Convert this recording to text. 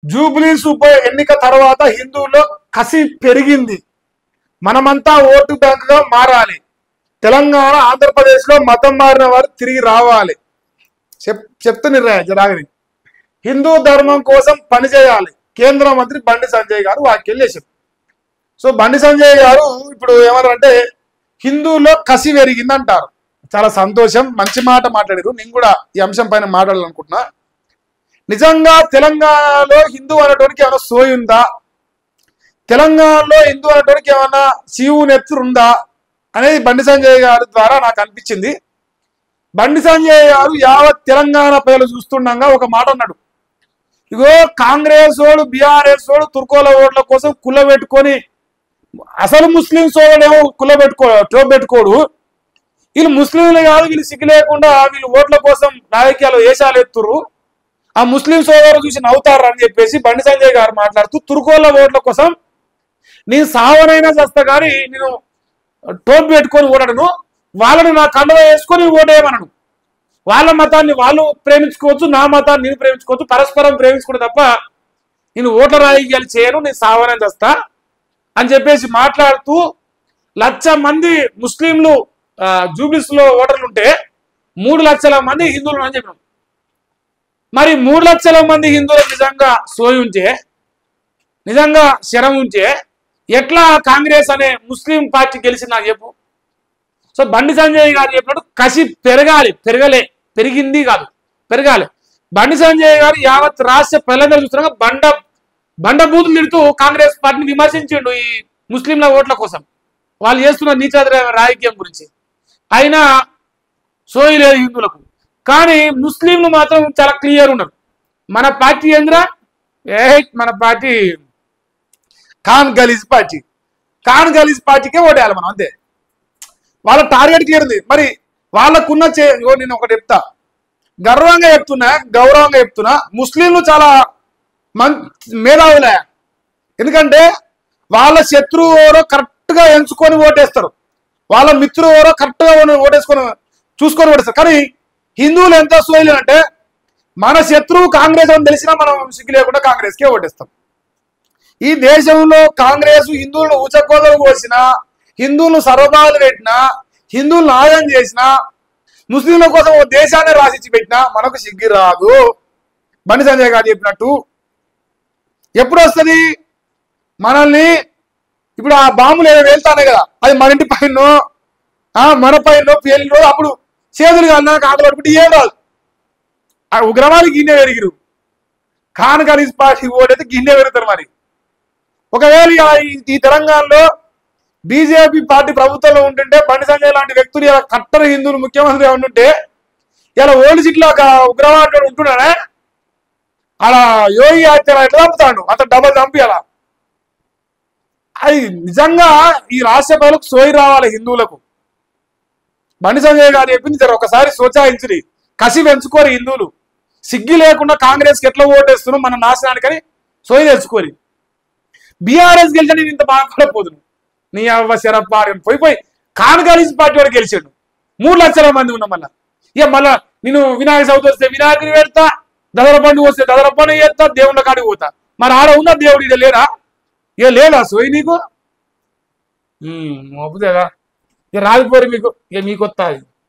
జూబ్లీస్ ఉప ఎన్నిక తర్వాత హిందువుల్లో కసి పెరిగింది. మనమంతా ఓటు బ్యాంకుగా మారాలి. తెలంగాణ ఆంధ్రప్రదేశ్ లో మతం మారిన వారు తిరిగి రావాలి. చెప్తున్నా జరాగని. హిందూ ధర్మం కోసం పనిచేయాలి. కేంద్ర మంత్రి బండి సంజయ్ గారు వ్యాఖ్యలు చేశారు. సో బండి సంజయ్ గారు ఇప్పుడు ఏమన్నారంటే హిందువుల్లో కసి పెరిగింది అంటారు. చాలా సంతోషం, మంచి మాట మాట్లాడారు. నేను కూడా ఈ అంశం పైన మాట్లాడాలనుకుంటున్నా. నిజంగా తెలంగాణలో హిందూ అనేటోనికి ఏమైనా సోయి ఉందా? తెలంగాణలో హిందూ అనేటోనికి ఏమైనా శివుని ఎత్తురు ఉందా అనేది బండి సంజయ్ గారి ద్వారా నాకు అనిపించింది. బండి సంజయ్ గారు యావత్ తెలంగాణ ప్రజలు చూస్తుండగా ఒక మాట అన్నాడు. ఇగో కాంగ్రెస్ వాడు బీఆర్ఎస్ వాడు తుర్కోల ఓట్ల కోసం కుల్ల పెట్టుకొని అసలు ముస్లిం సోదరుడేమో పెట్టుకోడు. వీళ్ళు ముస్లింలు కాదు, వీళ్ళు సిగ్గు లేకుండా వీళ్ళు ఓట్ల కోసం రాజకీయాలు వేషాలు ఎత్తురు. ఆ ముస్లిం సోదరులు చూసి నవ్వుతారు అని చెప్పేసి బండి సంజయ్ గారు మాట్లాడుతూ తుర్కోల ఓట్ల కోసం నేను సావనైనా చేస్తా కానీ నేను టోప్ పెట్టుకొని ఓడను, వాళ్ళని నా కండవ వేసుకొని ఓటేయమనను. వాళ్ళ మతాన్ని వాళ్ళు ప్రేమించుకోవచ్చు, నా మతాన్ని నేను ప్రేమించుకోవచ్చు, పరస్పరం ప్రేమించుకోవడం తప్ప నేను ఓట్ల రాజకీయాలు చేయను, నేను సావనైనా చేస్తా అని చెప్పేసి మాట్లాడుతూ 1,00,000 మంది ముస్లింలు జూబ్లీస్ లో ఓటర్లు ఉంటే 3 లక్షల మంది హిందువులు అని చెప్పినాం. మరి 3 లక్షల మంది హిందువులకు నిజంగా సోయి ఉంటే, నిజంగా శరం ఉంటే ఎట్లా కాంగ్రెస్ అనే ముస్లిం పార్టీ గెలిచింది నాకు చెప్పు. సో బండి సంజయ్ గారు చెప్పినట్టు కసి పెరగాలి, పెరిగింది కాదు పెరగాలి. బండి సంజయ్ గారు యావత్ రాష్ట్ర ప్రజలందరూ చూస్తున్నాగా బండ బూతులు తిడుతూ కాంగ్రెస్ పార్టీని విమర్శించిండు ఈ ముస్లింల ఓట్ల కోసం, వాళ్ళు చేస్తున్న నీచ రాజకీయం గురించి. అయినా సోయి లేదు హిందువులకు. కానీ ముస్లింలు మాత్రం చాలా క్లియర్ ఉన్నారు. మన పార్టీ ఏంద్రా, మన పార్టీ ఖాన్ గలీజ్ పార్టీకే ఓటేయాలి మనం, అంతే. వాళ్ళ టార్గెట్ క్లియర్ ఉంది. మరి వాళ్ళకున్న నేను ఒకటి చెప్తా, గౌరవంగా చెప్తున్నా, ముస్లింలు చాలా మేధావులే. ఎందుకంటే వాళ్ళ శత్రువు ఎవరో కరెక్ట్ గా ఎంచుకొని ఓటేస్తారు, వాళ్ళ మిత్రులు ఎవరో కరెక్ట్ గా చూసుకొని ఓటేస్తారు. కానీ హిందువులు ఎంత సోయలు అంటే మన శత్రువు కాంగ్రెస్ అని తెలిసినా మనం సిగ్గు లేకుండా కాంగ్రెస్కే ఓటేస్తాం. ఈ దేశంలో కాంగ్రెస్ హిందువులను ఊచకోదలు కోసినా, హిందువులను సర్వబాధలు పెట్టినా, హిందువులను ఆయం చేసినా, ముస్లింల కోసం ఓ దేశాన్ని రాసిచ్చి పెట్టినా మనకు సిగ్గు రాదు. బండి సంజయ్ గారు చెప్పినట్టు ఎప్పుడు వస్తుంది మనల్ని? ఇప్పుడు ఆ బాంబులు ఏదో వెళ్తానే కదా, అది మన ఇంటి పైన మన పైన పేర్లు అప్పుడు చేతులు కన్నా కాకలు పట్టుకుంటే ఏం రాదు. ఆ ఉగ్రవాది గిన్నె పెరిగిరు, ఖాన్ ఖలీజ్ పార్టీ ఓటైతే గిన్నె పెరుగుతారు. మరి ఒకవేళ ఈ తెలంగాణలో బీజేపీ పార్టీ ప్రభుత్వంలో ఉంటుంటే బండి సంజయ్ లాంటి వ్యక్తులు ఇలా కట్టర హిందువులు ముఖ్యమంత్రి ఉంటుంటే ఇలా ఓల్డ్ సిటీలో ఒక ఉగ్రవాదుడు ఉంటున్నాడే, అలా యోగి ఆదిత్యనాథ్ ఎట్లా చంపుతాడు, అంత డబల్ చంపి అలా. అది నిజంగా ఈ రాష్ట్ర ప్రజలకు సోయి రావాలి హిందువులకు. బండి సంజయ్ గారు చెప్పింది ఒకసారి సోచాయించి కసి పెంచుకోరు హిందువులు. సిగ్గి లేకుండా కాంగ్రెస్కి ఎట్లా ఓటేస్తున్నాం మన నాశనానికని సోయి తెచ్చుకోరు. బీఆర్ఎస్ గెలిచా నేను ఇంత బాధపడపోదును. నీ అవ్వ శరపార్యం పోయి ఖాన్ ఖలీజ్ పార్టీ వాడు గెలిచాడు, 3 లక్షల మంది ఉన్నాం. మళ్ళా నేను వినాయక చవితి వస్తే వినాయకుని పెడతా, దసరా పండుగ వస్తే దసరా పండుగ చేస్తా, దేవుళ్ళ కాడికి పోతా. మరి ఆడ ఉన్న దేవుడు ఇక లేరా? ఇక లేదా సోయి నీకు? మొప్పుదేగా ఇక రాలిపోరు మీకు, ఇక మీకు వస్తా.